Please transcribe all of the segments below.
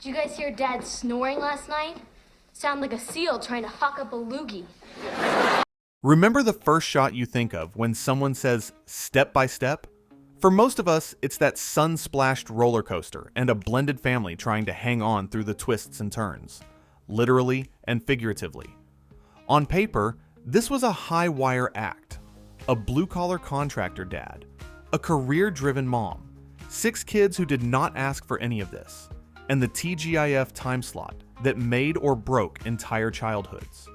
Did you guys hear Dad snoring last night? Sound like a seal trying to huck up a loogie. Remember the first shot you think of when someone says step by step? For most of us, it's that sun-splashed roller coaster and a blended family trying to hang on through the twists and turns, literally and figuratively. On paper, this was a high-wire act. A blue-collar contractor dad, a career-driven mom, 6 kids who did not ask for any of this, and the TGIF time slot that made or broke entire childhoods.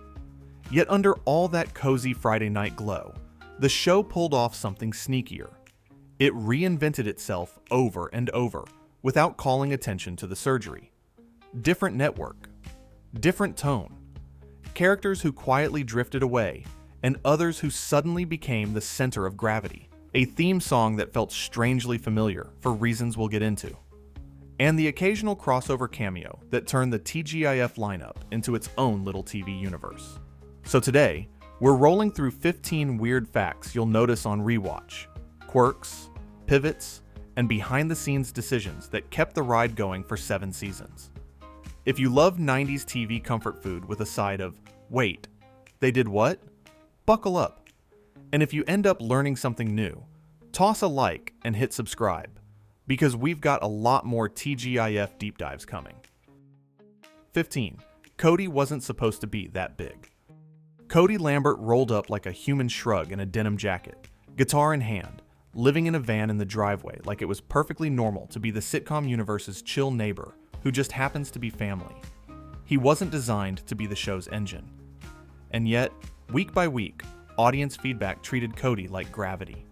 Yet under all that cozy Friday night glow, the show pulled off something sneakier. It reinvented itself over and over without calling attention to the surgery. Different network, different tone, characters who quietly drifted away, and others who suddenly became the center of gravity. A theme song that felt strangely familiar for reasons we'll get into. And the occasional crossover cameo that turned the TGIF lineup into its own little TV universe. So today, we're rolling through 15 weird facts you'll notice on rewatch, quirks, pivots, and behind-the-scenes decisions that kept the ride going for 7 seasons. If you love 90s TV comfort food with a side of, wait, they did what? Buckle up. And if you end up learning something new, toss a like and hit subscribe, because we've got a lot more TGIF deep dives coming. 15. Cody wasn't supposed to be that big. Cody Lambert rolled up like a human shrug in a denim jacket, guitar in hand, living in a van in the driveway like it was perfectly normal to be the sitcom universe's chill neighbor who just happens to be family. He wasn't designed to be the show's engine. And yet, week by week, audience feedback treated Cody like gravity.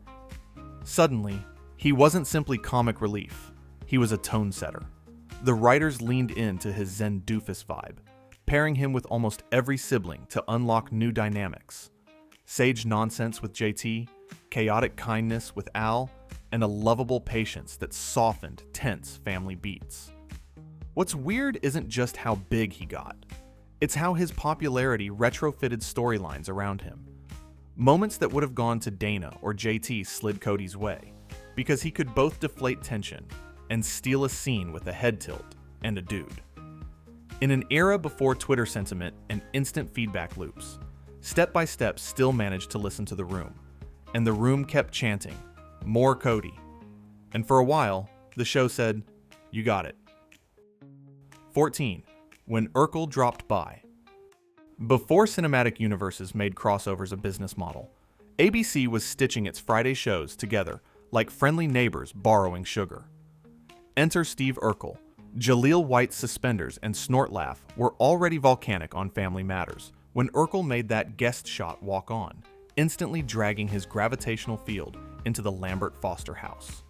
Suddenly, he wasn't simply comic relief, he was a tone setter. The writers leaned into his Zen doofus vibe, pairing him with almost every sibling to unlock new dynamics. Sage nonsense with JT, chaotic kindness with Al, and a lovable patience that softened tense family beats. What's weird isn't just how big he got, it's how his popularity retrofitted storylines around him. Moments that would have gone to Dana or JT slid Cody's way, because he could both deflate tension and steal a scene with a head tilt and a dude. In an era before Twitter sentiment and instant feedback loops, Step by Step still managed to listen to the room, and the room kept chanting, "More Cody." And for a while, the show said, "You got it." 14. When Urkel dropped by. Before cinematic universes made crossovers a business model, ABC was stitching its Friday shows together like friendly neighbors borrowing sugar. Enter Steve Urkel. Jaleel White's suspenders and snort laugh were already volcanic on Family Matters when Urkel made that guest shot walk on, instantly dragging his gravitational field into the Lambert Foster house.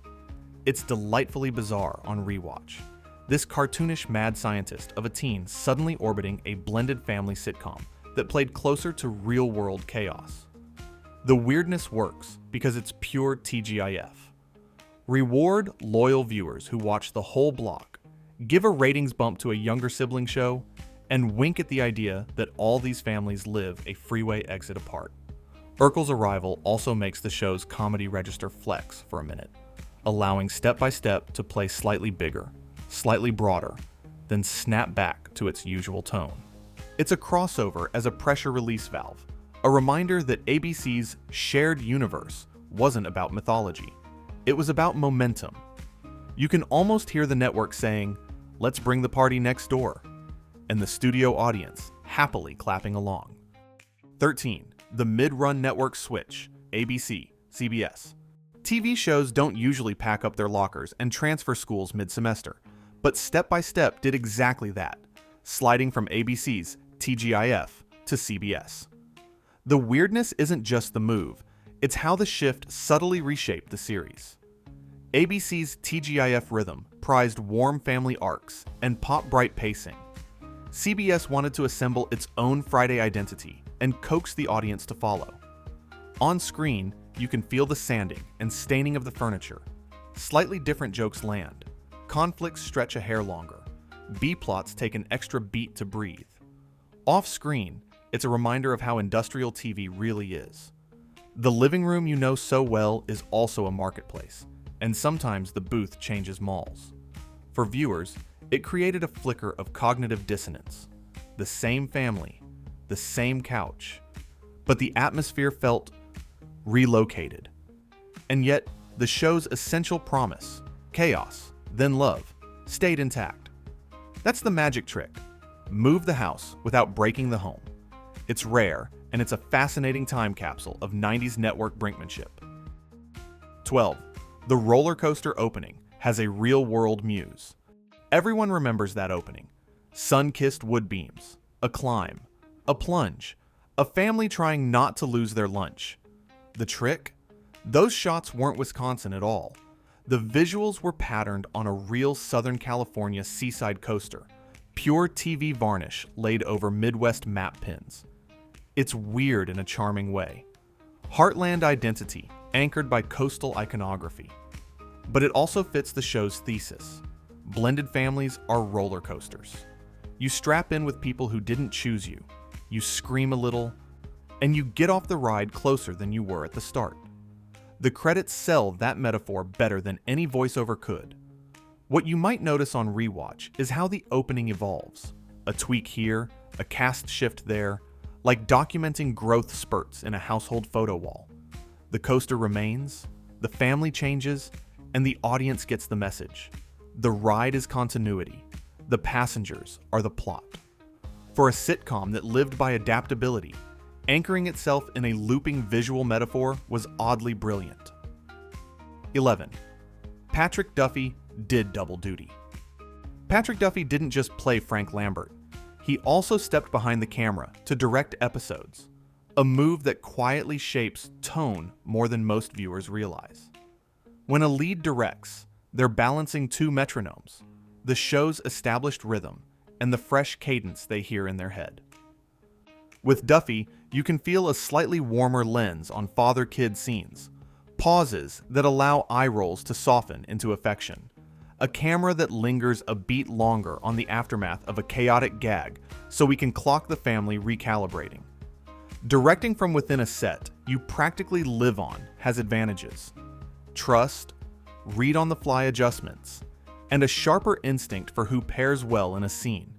It's delightfully bizarre on rewatch. This cartoonish mad scientist of a teen suddenly orbiting a blended family sitcom that played closer to real-world chaos. The weirdness works because it's pure TGIF. Reward loyal viewers who watch the whole block, give a ratings bump to a younger sibling show, and wink at the idea that all these families live a freeway exit apart. Urkel's arrival also makes the show's comedy register flex for a minute, allowing Step by Step to play slightly bigger, slightly broader, then snap back to its usual tone. It's a crossover as a pressure release valve, a reminder that ABC's shared universe wasn't about mythology. It was about momentum. You can almost hear the network saying, "Let's bring the party next door," and the studio audience happily clapping along. 13. The mid-run network switch, ABC, CBS. TV shows don't usually pack up their lockers and transfer schools mid-semester, but Step by Step did exactly that, sliding from ABC's TGIF to CBS. The weirdness isn't just the move, it's how the shift subtly reshaped the series. ABC's TGIF rhythm prized warm family arcs and pop-bright pacing. CBS wanted to assemble its own Friday identity and coax the audience to follow. On screen, you can feel the sanding and staining of the furniture. Slightly different jokes land. Conflicts stretch a hair longer. B-plots take an extra beat to breathe. Off-screen, it's a reminder of how industrial TV really is. The living room you know so well is also a marketplace, and sometimes the booth changes malls. For viewers, It created a flicker of cognitive dissonance. The same family, the same couch, but the atmosphere felt relocated. And yet, the show's essential promise, chaos, then love, stayed intact. That's the magic trick. Move the house without breaking the home. It's rare, and it's a fascinating time capsule of 90s network brinkmanship. 12. The roller coaster opening has a real-world muse. Everyone remembers that opening. Sun-kissed wood beams, a climb, a plunge, a family trying not to lose their lunch. The trick? Those shots weren't Wisconsin at all. The visuals were patterned on a real Southern California seaside coaster, pure TV varnish laid over Midwest map pins. It's weird in a charming way. Heartland identity anchored by coastal iconography. But it also fits the show's thesis. Blended families are roller coasters. You strap in with people who didn't choose you. You scream a little, and you get off the ride closer than you were at the start. The credits sell that metaphor better than any voiceover could. What you might notice on rewatch is how the opening evolves. A tweak here, a cast shift there, like documenting growth spurts in a household photo wall. The coaster remains, the family changes, and the audience gets the message. The ride is continuity. The passengers are the plot. For a sitcom that lived by adaptability, anchoring itself in a looping visual metaphor was oddly brilliant. 11. Patrick Duffy did double duty. Patrick Duffy didn't just play Frank Lambert. He also stepped behind the camera to direct episodes, a move that quietly shapes tone more than most viewers realize. When a lead directs, they're balancing two metronomes, the show's established rhythm and the fresh cadence they hear in their head. With Duffy, you can feel a slightly warmer lens on father-kid scenes, pauses that allow eye rolls to soften into affection, a camera that lingers a beat longer on the aftermath of a chaotic gag so we can clock the family recalibrating. Directing from within a set you practically live on has advantages. Trust, read-on-the-fly adjustments, and a sharper instinct for who pairs well in a scene.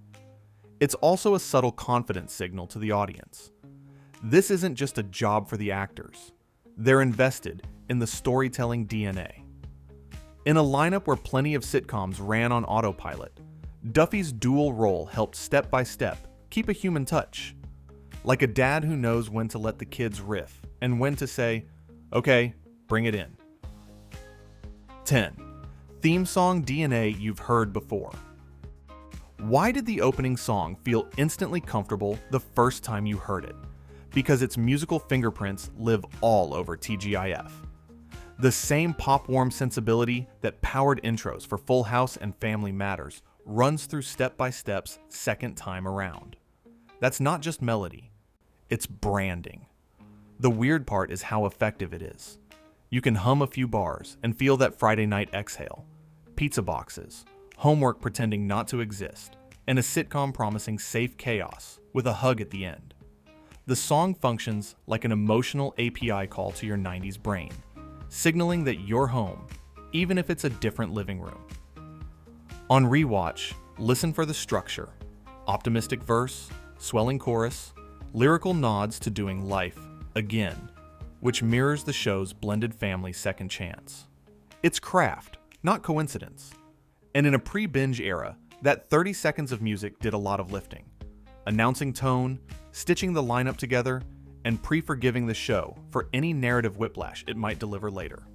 It's also a subtle confidence signal to the audience. This isn't just a job for the actors. They're invested in the storytelling DNA. In a lineup where plenty of sitcoms ran on autopilot, Duffy's dual role helped step by step keep a human touch. Like a dad who knows when to let the kids riff and when to say, okay, bring it in. 10. Theme song DNA you've heard before. Why did the opening song feel instantly comfortable the first time you heard it? Because its musical fingerprints live all over TGIF. The same pop-warm sensibility that powered intros for Full House and Family Matters runs through Step by Step's second time around. That's not just melody, it's branding. The weird part is how effective it is. You can hum a few bars and feel that Friday night exhale. Pizza boxes, homework pretending not to exist, and a sitcom promising safe chaos with a hug at the end. The song functions like an emotional API call to your 90s brain, signaling that you're home, even if it's a different living room. On rewatch, listen for the structure: optimistic verse, swelling chorus, lyrical nods to doing life again, which mirrors the show's blended family second chance. It's craft, not coincidence. And in a pre-binge era, that 30 seconds of music did a lot of lifting, announcing tone, stitching the lineup together, and pre-forgiving the show for any narrative whiplash it might deliver later.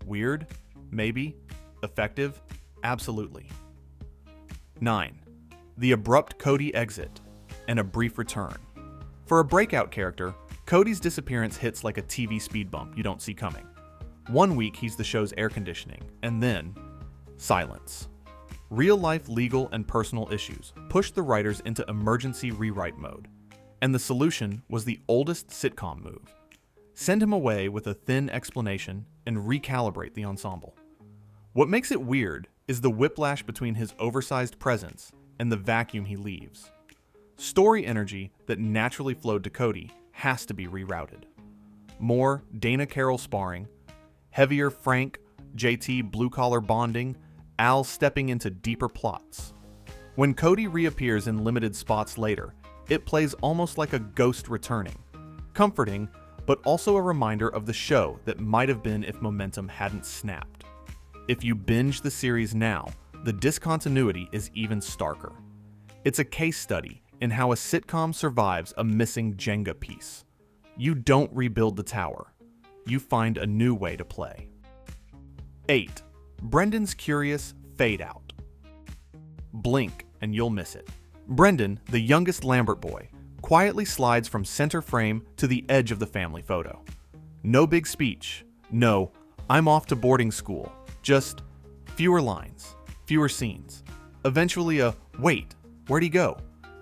Weird? Maybe. Effective? Absolutely. 9. The abrupt Cody exit and a brief return. For a breakout character, Cody's disappearance hits like a TV speed bump you don't see coming. One week he's the show's air conditioning, and then silence. Real-life legal and personal issues pushed the writers into emergency rewrite mode, and the solution was the oldest sitcom move. Send him away with a thin explanation and recalibrate the ensemble. What makes it weird is the whiplash between his oversized presence and the vacuum he leaves. Story energy that naturally flowed to Cody has to be rerouted. More Dana Carroll sparring, heavier Frank, JT blue-collar bonding, Al stepping into deeper plots. When Cody reappears in limited spots later, it plays almost like a ghost returning, comforting, but also a reminder of the show that might have been if momentum hadn't snapped. If you binge the series now, the discontinuity is even starker. It's a case study in how a sitcom survives a missing Jenga piece. You don't rebuild the tower. You find a new way to play. 8. Brendan's curious fade out. Blink and you'll miss it. Brendan, the youngest Lambert boy, quietly slides from center frame to the edge of the family photo. No big speech. No, I'm off to boarding school. Just fewer lines, fewer scenes. Eventually a, wait, where'd he go?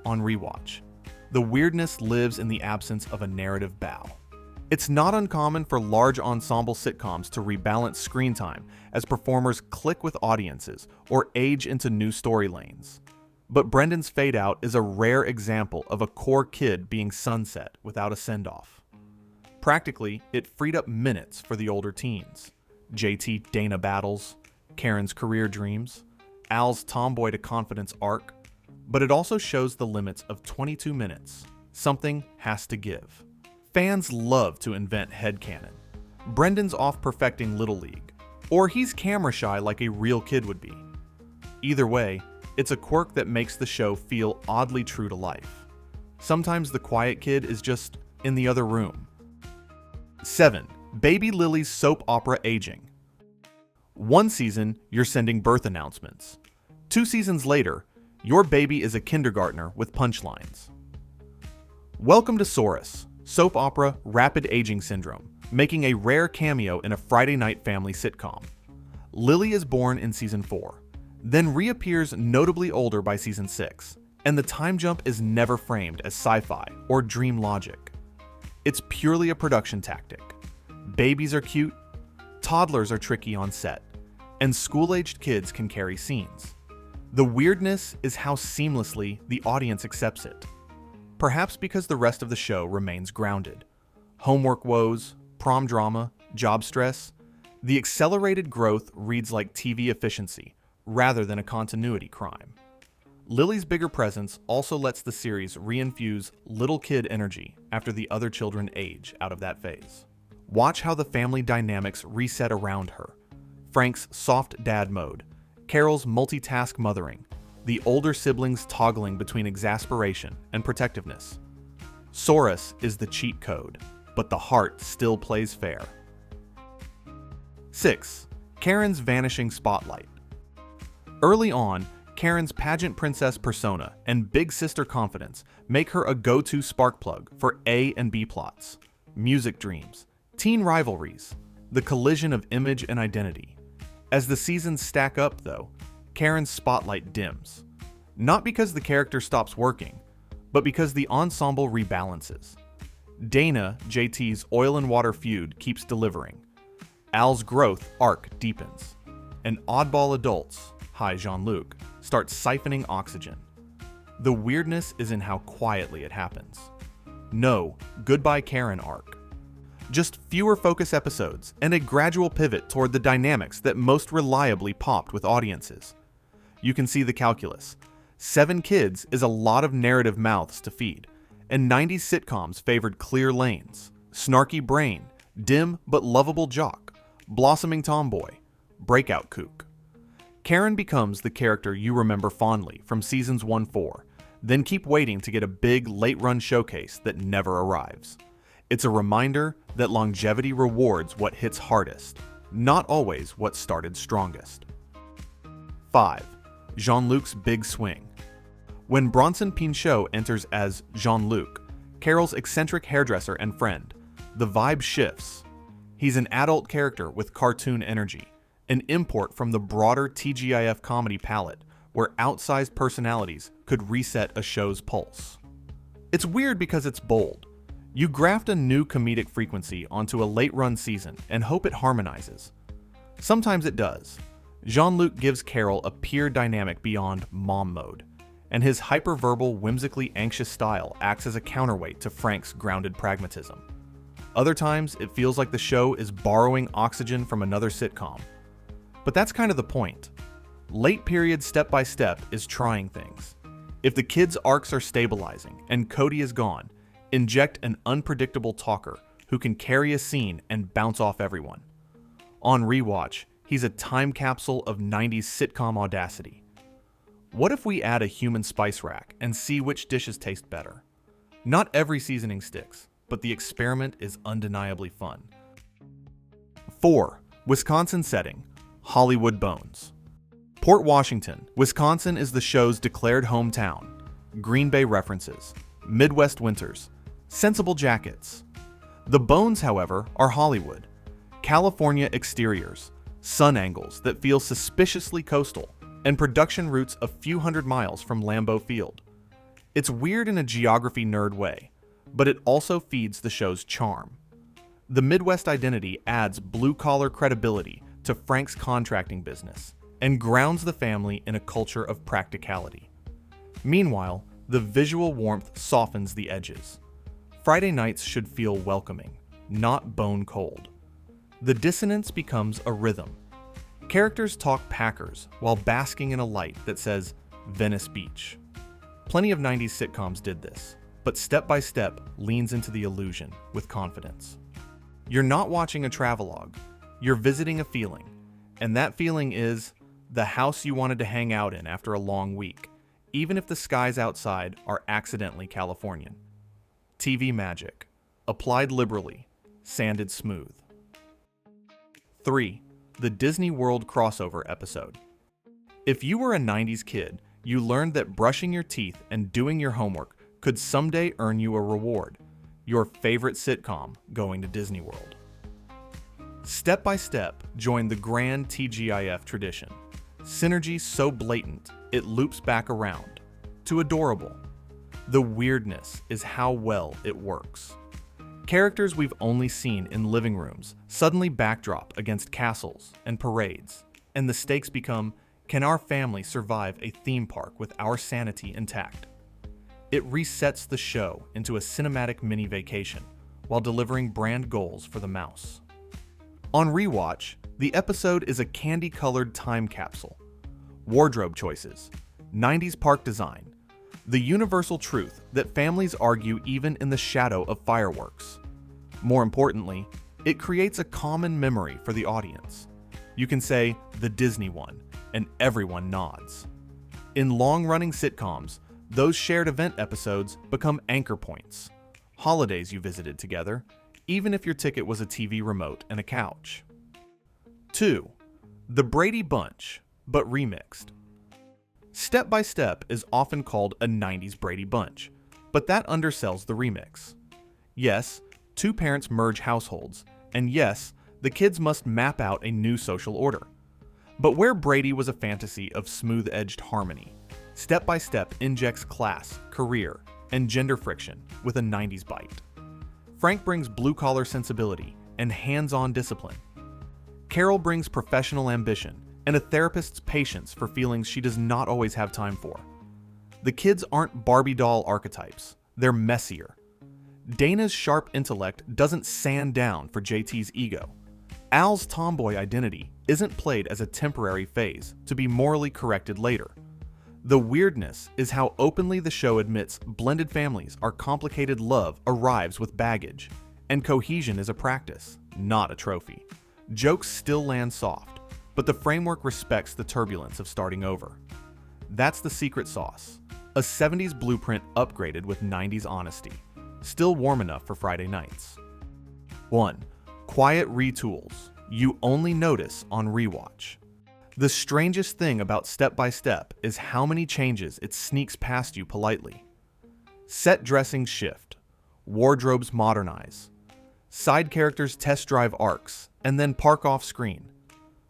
On rewatch. The weirdness lives in the absence of a narrative bow. It's not uncommon for large ensemble sitcoms to rebalance screen time as performers click with audiences or age into new story lanes. But Brendan's fade out is a rare example of a core kid being sunset without a send-off. Practically, it freed up minutes for the older teens. JT Dana battles, Karen's career dreams, Al's tomboy to confidence arc, but it also shows the limits of 22 minutes. Something has to give. Fans love to invent headcanon. Brendan's off perfecting Little League, or he's camera shy like a real kid would be. Either way, it's a quirk that makes the show feel oddly true to life. Sometimes the quiet kid is just in the other room. 7. Baby Lily's soap opera aging. One season, you're sending birth announcements. 2 seasons later, your baby is a kindergartner with punchlines. Welcome to SORAS, soap opera rapid aging syndrome, making a rare cameo in a Friday night family sitcom. Lilly is born in season 4, then reappears notably older by season 6, and the time jump is never framed as sci-fi or dream logic. It's purely a production tactic. Babies are cute, toddlers are tricky on set, and school-aged kids can carry scenes. The weirdness is how seamlessly the audience accepts it. Perhaps because the rest of the show remains grounded. Homework woes, prom drama, job stress. The accelerated growth reads like TV efficiency, rather than a continuity crime. Lily's bigger presence also lets the series reinfuse little kid energy after the other children age out of that phase. Watch how the family dynamics reset around her. Frank's soft dad mode, Carol's multitask mothering, the older siblings toggling between exasperation and protectiveness. SORAS is the cheat code, but the heart still plays fair. 6. Karen's vanishing spotlight. Early on, Karen's pageant princess persona and big sister confidence make her a go-to spark plug for A and B plots, music dreams, teen rivalries, the collision of image and identity. As the seasons stack up, though, Karen's spotlight dims. Not because the character stops working, but because the ensemble rebalances. Dana, JT's oil and water feud, keeps delivering. Al's growth arc deepens. And oddball adults, hi Jean-Luc, start siphoning oxygen. The weirdness is in how quietly it happens. No goodbye Karen arc. Just fewer focus episodes and a gradual pivot toward the dynamics that most reliably popped with audiences. You can see the calculus. 7 kids is a lot of narrative mouths to feed, and 90s sitcoms favored clear lanes, snarky brain, dim but lovable jock, blossoming tomboy, breakout kook. Karen becomes the character you remember fondly from seasons 1-4, then keep waiting to get a big late-run showcase that never arrives. It's a reminder that longevity rewards what hits hardest, not always what started strongest. 5. Jean-Luc's big swing. When Bronson Pinchot enters as Jean-Luc, Carol's eccentric hairdresser and friend, the vibe shifts. He's an adult character with cartoon energy, an import from the broader TGIF comedy palette, where outsized personalities could reset a show's pulse. It's weird because it's bold. You graft a new comedic frequency onto a late-run season and hope it harmonizes. Sometimes it does. Jean-Luc gives Carol a peer dynamic beyond mom mode, and his hyperverbal, whimsically anxious style acts as a counterweight to Frank's grounded pragmatism. Other times, it feels like the show is borrowing oxygen from another sitcom. But that's kind of the point. Late period step by step is trying things. If the kids' arcs are stabilizing and Cody is gone, inject an unpredictable talker who can carry a scene and bounce off everyone. On rewatch, he's a time capsule of 90s sitcom audacity. What if we add a human spice rack and see which dishes taste better? Not every seasoning sticks, but the experiment is undeniably fun. 4. Wisconsin setting, Hollywood Bones. Port Washington, Wisconsin is the show's declared hometown. Green Bay references, Midwest winters, sensible jackets. The bones, however, are Hollywood. California exteriors, sun angles that feel suspiciously coastal, and production routes a few hundred miles from Lambeau Field. It's weird in a geography nerd way, but it also feeds the show's charm. The Midwest identity adds blue-collar credibility to Frank's contracting business and grounds the family in a culture of practicality. Meanwhile, the visual warmth softens the edges. Friday nights should feel welcoming, not bone cold. The dissonance becomes a rhythm. Characters talk Packers while basking in a light that says Venice Beach. Plenty of 90s sitcoms did this, but Step by Step leans into the illusion with confidence. You're not watching a travelogue, you're visiting a feeling, and that feeling is the house you wanted to hang out in after a long week, even if the skies outside are accidentally Californian. TV magic, applied liberally, sanded smooth. 3. The Disney World crossover episode. If you were a 90s kid, you learned that brushing your teeth and doing your homework could someday earn you a reward, your favorite sitcom going to Disney World. Step by Step joined the grand TGIF tradition. Synergy so blatant, it loops back around to adorable. The weirdness is how well it works. Characters we've only seen in living rooms suddenly backdrop against castles and parades, and the stakes become, can our family survive a theme park with our sanity intact? It resets the show into a cinematic mini vacation while delivering brand goals for the mouse. On rewatch, the episode is a candy-colored time capsule. Wardrobe choices, 90s park design, the universal truth that families argue even in the shadow of fireworks. More importantly, it creates a common memory for the audience. You can say, the Disney one, and everyone nods. In long-running sitcoms, those shared event episodes become anchor points. Holidays you visited together, even if your ticket was a TV remote and a couch. 2. The Brady Bunch, but remixed. Step by Step is often called a 90s Brady Bunch, but that undersells the remix. Yes, two parents merge households, and yes, the kids must map out a new social order. But where Brady was a fantasy of smooth-edged harmony, Step by Step injects class, career, and gender friction with a 90s bite. Frank brings blue-collar sensibility and hands-on discipline. Carol brings professional ambition and a therapist's patience for feelings she does not always have time for. The kids aren't Barbie doll archetypes, they're messier. Dana's sharp intellect doesn't sand down for JT's ego. Al's tomboy identity isn't played as a temporary phase to be morally corrected later. The weirdness is how openly the show admits blended families are complicated. Love arrives with baggage, and cohesion is a practice, not a trophy. Jokes still land soft, but the framework respects the turbulence of starting over. That's the secret sauce, a 70s blueprint upgraded with 90s honesty, still warm enough for Friday nights. 1. Quiet retools you only notice on rewatch. The strangest thing about Step by Step is how many changes it sneaks past you politely. Set dressings shift, wardrobes modernize, side characters test drive arcs, and then park off screen.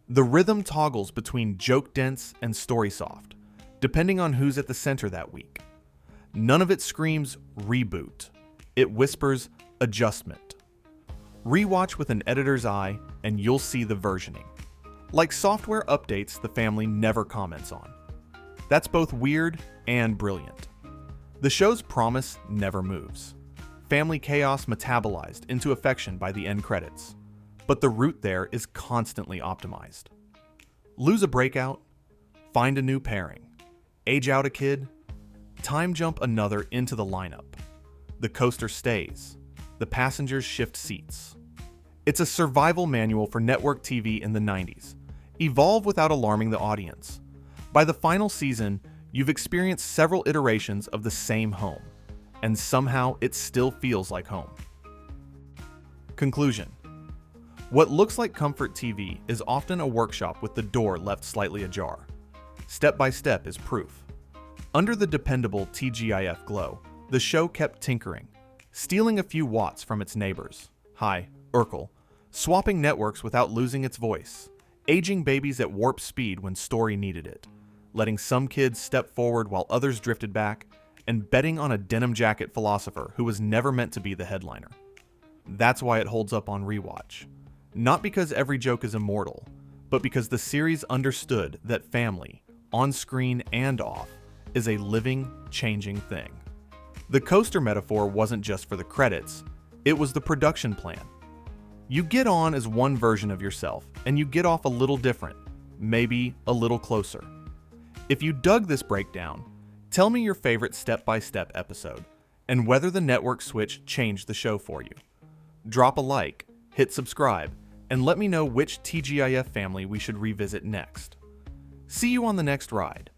The rhythm toggles between joke dense and story soft, depending on who's at the center that week. None of it screams reboot. It whispers adjustment. Rewatch with an editor's eye and you'll see the versioning. Like software updates the family never comments on. That's both weird and brilliant. The show's promise never moves. Family chaos metabolized into affection by the end credits. But the root there is constantly optimized. Lose a breakout? Find a new pairing. Age out a kid. Time jump another into the lineup. The coaster stays. The passengers shift seats. It's a survival manual for network TV in the 90s. Evolve without alarming the audience. By the final season, you've experienced several iterations of the same home, and somehow it still feels like home. Conclusion. What looks like comfort TV is often a workshop with the door left slightly ajar. Step by Step is proof. Under the dependable TGIF glow, the show kept tinkering, stealing a few watts from its neighbors. Hi, Urkel. Swapping networks without losing its voice. Aging babies at warp speed when story needed it. Letting some kids step forward while others drifted back, and betting on a denim jacket philosopher who was never meant to be the headliner. That's why it holds up on rewatch. Not because every joke is immortal, but because the series understood that family, on screen and off, is a living, changing thing. The coaster metaphor wasn't just for the credits, it was the production plan. You get on as one version of yourself, and you get off a little different, maybe a little closer. If you dug this breakdown, tell me your favorite step-by-step episode, and whether the network switch changed the show for you. Drop a like, hit subscribe, and let me know which TGIF family we should revisit next. See you on the next ride.